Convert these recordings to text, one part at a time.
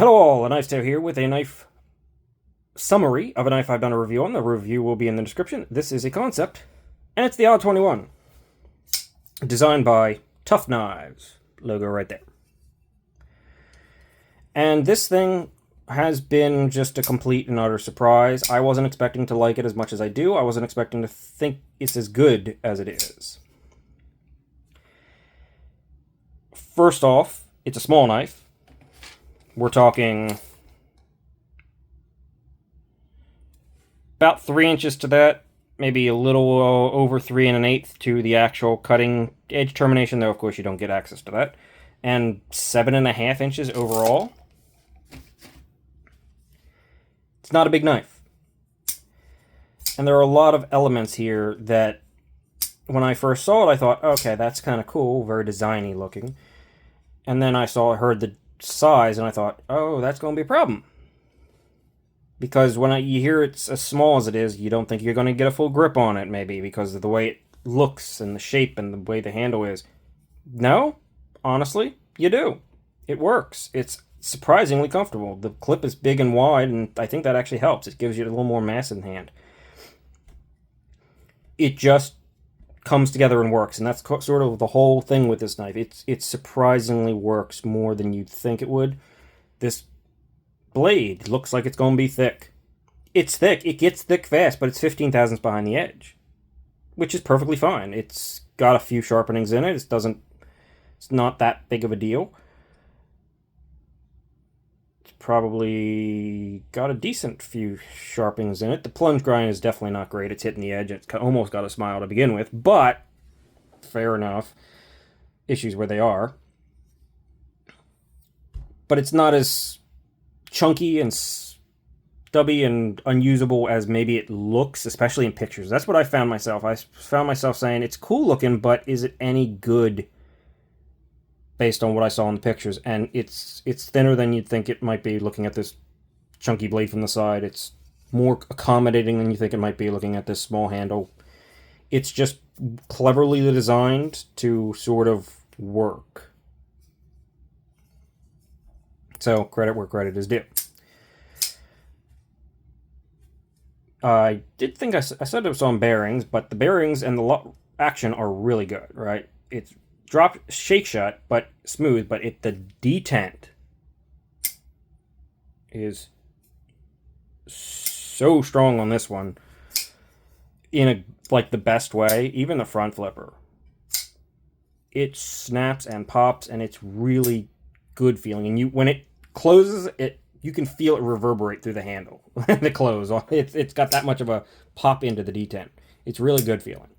Hello all, a Knife Tale here with a knife summary of a knife I've done a review on. The review will be in the description. This is a Kansept, and it's the Odd 21. Designed by Tough Knives. Logo right there. And this thing has been just a complete and utter surprise. I wasn't expecting to like it as much as I do. I wasn't expecting to think it's as good as it is. First off, it's a small knife. We're talking about 3 inches to that, maybe a little over 3 1/8 to the actual cutting edge termination, though of course you don't get access to that, and 7.5 inches overall. It's not a big knife. And there are a lot of elements here that when I first saw it, I thought, okay, that's kind of cool, very designy looking. And then I heard the size, and I thought, oh, that's going to be a problem. Because when you hear it's as small as it is, you don't think you're going to get a full grip on it, maybe, because of the way it looks and the shape and the way the handle is. No, honestly, you do. It works. It's surprisingly comfortable. The clip is big and wide, and I think that actually helps. It gives you a little more mass in the hand. It just comes together and works, and that's sort of the whole thing with this knife. It surprisingly works more than you'd think it would. This blade looks like it's going to be thick. It's thick. It gets thick fast, but it's 15 thousandths behind the edge, which is perfectly fine. It's got a few sharpenings in it. It's not that big of a deal. Probably got a decent few sharpenings in it. The plunge grind is definitely not great. It's hitting the edge. It's almost got a smile to begin with, but fair enough. Issues where they are. But it's not as chunky and stubby and unusable as maybe it looks, especially in pictures. That's what I found myself. I found myself saying, it's cool looking, but is it any good based on what I saw in the pictures? And it's thinner than you'd think it might be looking at this chunky blade from the side. It's more accommodating than you think it might be looking at this small handle. It's just cleverly designed to sort of work. So credit where credit is due. I did think I said it was on bearings, but the bearings and the action are really good, right? It's drop shake shot, but smooth, but the detent is so strong on this one in like the best way. Even the front flipper, it snaps and pops, and it's really good feeling. And when it closes, you can feel it reverberate through the handle. The close, it's got that much of a pop into the detent. It's really good feeling.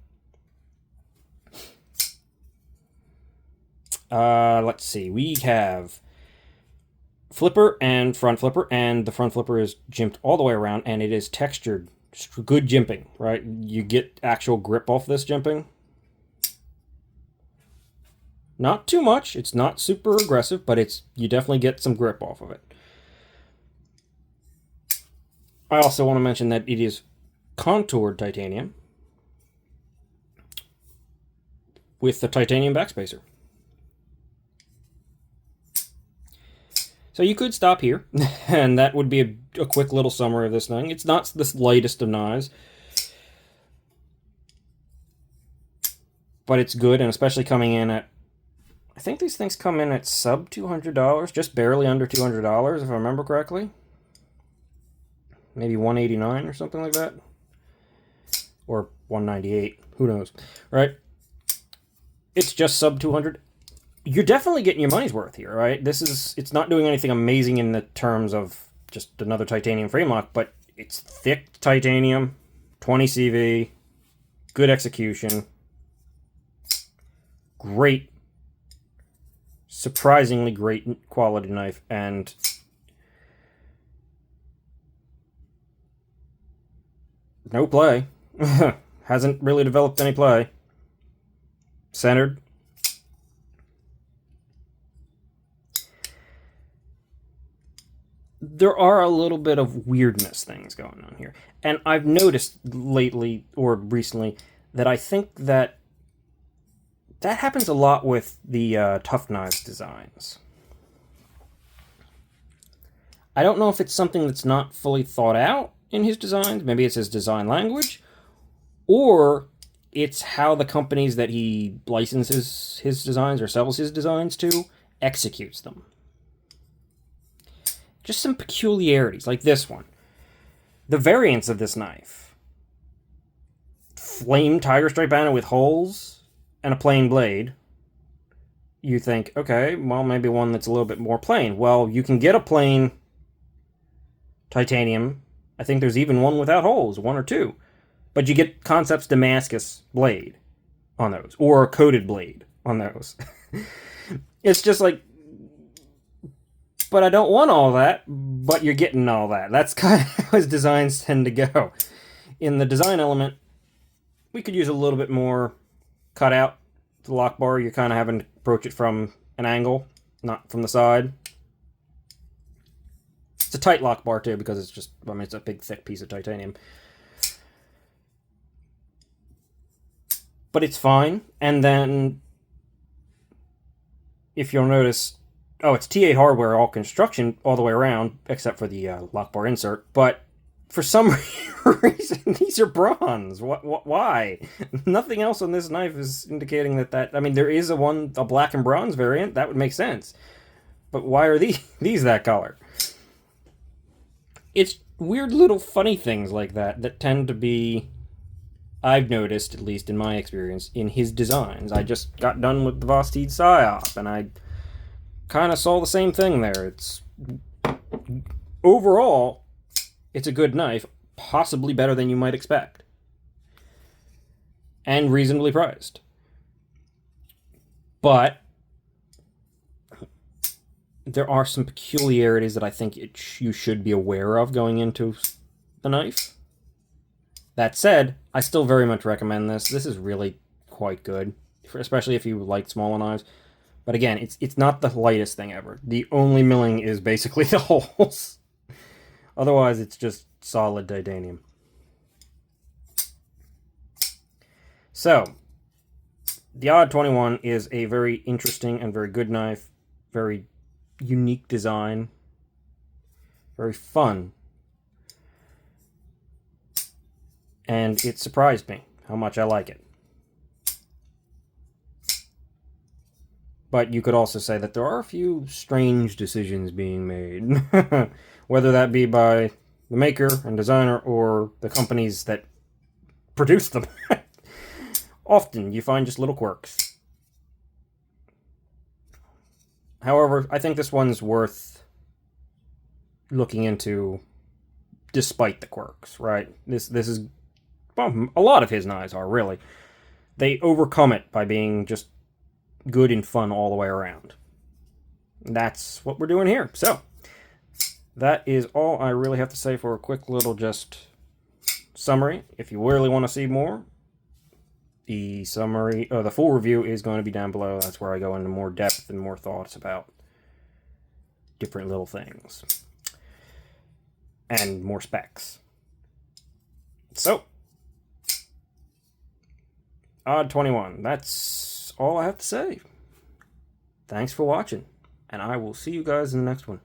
Let's see. We have flipper and front flipper, and the front flipper is jimped all the way around, and it is textured. Good jimping, right? You get actual grip off this jimping. Not too much. It's not super aggressive, but you definitely get some grip off of it. I also want to mention that it is contoured titanium with the titanium backspacer. So you could stop here, and that would be a quick little summary of this thing. It's not the lightest of knives, but it's good, and especially coming in at, I think these things come in at sub $200, just barely under $200, if I remember correctly. Maybe $189 or something like that, or $198. Who knows, right? It's just sub 200. You're definitely getting your money's worth here, right? It's not doing anything amazing in the terms of just another titanium frame lock, but it's thick titanium, 20 CV, good execution, great, surprisingly great quality knife, and no play. Hasn't really developed any play. Centered. There are a little bit of weirdness things going on here. And I've noticed lately, or recently, that I think that happens a lot with the Tough Knives designs. I don't know if it's something that's not fully thought out in his designs. Maybe it's his design language, or it's how the companies that he licenses his designs or sells his designs to executes them. Just some peculiarities, like this one. The variants of this knife. Flame tiger stripe banner with holes and a plain blade. You think, okay, well, maybe one that's a little bit more plain. Well, you can get a plain titanium. I think there's even one without holes, one or two. But you get Kansept's Damascus blade on those, or a coated blade on those. It's just like, but I don't want all that, but you're getting all that. That's kind of how his designs tend to go. In the design element, we could use a little bit more cutout. The lock bar, you're kind of having to approach it from an angle, not from the side. It's a tight lock bar too, because it's just, I mean, it's a big thick piece of titanium. But it's fine. And then, if you'll notice, oh, it's TA hardware, all construction, all the way around, except for the lock bar insert. But for some reason, these are bronze. Why? Nothing else on this knife is indicating that. I mean, there is a black and bronze variant. That would make sense. But why are these that color? It's weird little funny things like that tend to be, I've noticed, at least in my experience, in his designs. I just got done with the Vosteed Psyop, and I kind of saw the same thing there. It's, overall, it's a good knife, possibly better than you might expect. And reasonably priced. But there are some peculiarities that I think you should be aware of going into the knife. That said, I still very much recommend this. This is really quite good, especially if you like smaller knives. But again, it's not the lightest thing ever. The only milling is basically the holes. Otherwise, it's just solid titanium. So, the Odd 21 is a very interesting and very good knife. Very unique design. Very fun. And it surprised me how much I like it. But you could also say that there are a few strange decisions being made. Whether that be by the maker and designer or the companies that produce them. Often you find just little quirks. However, I think this one's worth looking into despite the quirks, right? This is, well, a lot of his knives are, really. They overcome it by being just good and fun all the way around. That's what we're doing here. So, that is all I really have to say for a quick little just summary. If you really want to see more, the summary, the full review is going to be down below. That's where I go into more depth and more thoughts about different little things. And more specs. So, Odd 21. That's all I have to say. Thanks for watching, and I will see you guys in the next one.